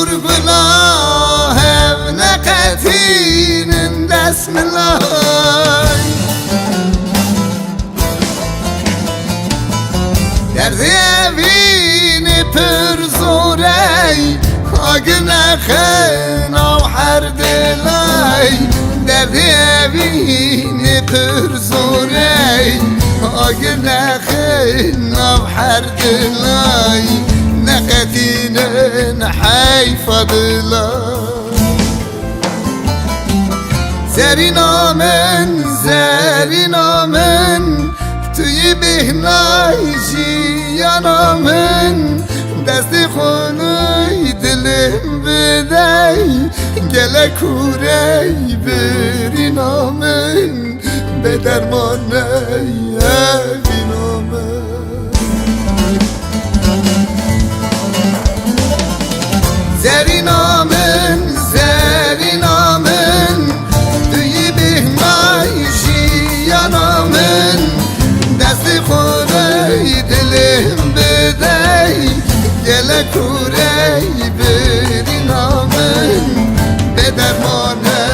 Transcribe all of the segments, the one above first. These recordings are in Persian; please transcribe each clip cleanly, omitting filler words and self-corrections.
بور بلا هم نقتین دست ملای درد اوین پر زوری آگه نخن او هر دلای درد اوین پر زوری آگه نخن او هر دلای نقتين حيفا بلا زرينا من توی بهنای جیانا من دست خونوی دلم بدهی گله کوری برینا من به درمانه بینا من زرينا من توی بهنای جیانا من دست خونوی دلم بدهی گله کوری برینا من به درمانه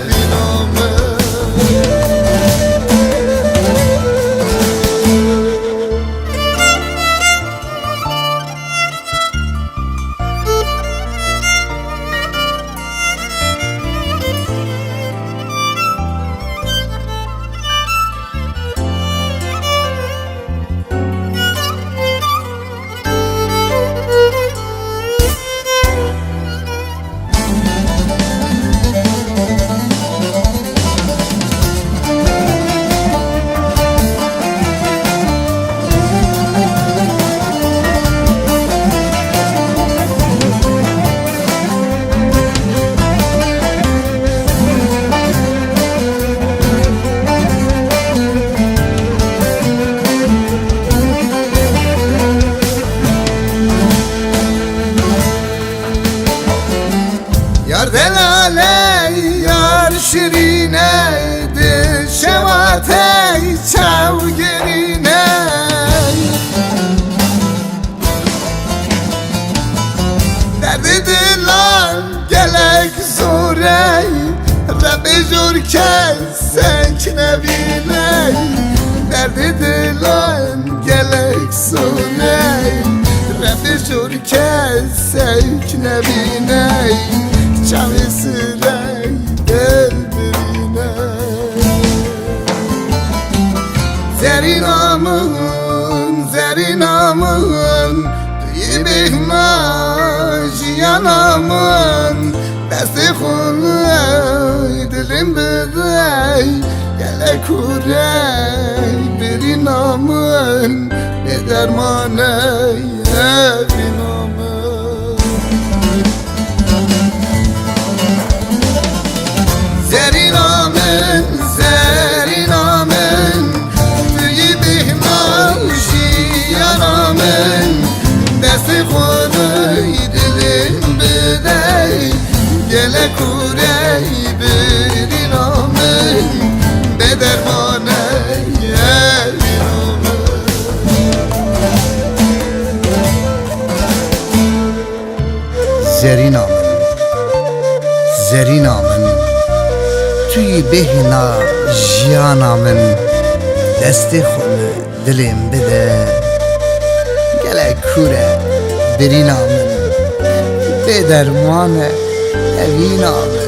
بینا من یار دلاله یار شیرینه دل شواته چاوگرینه درد دلان گلک زوره رب جور کسک نبینه درد دلان گلک زوره رب جور کسک نبینه چاوی سرای دل برینه زرینا من توی بهنای جیانا من دست خونوی دلم بدهی گله کوری برینا من به درمانه بینا من زرينا من توی بهنای جیانا من دست خونوی دلم بدهی گله کوری برینا من به درمانه بینا من زرينا من توی بهنا جیانا من دست خونه دلم بده گله کوره برینا من به درمان اوینا من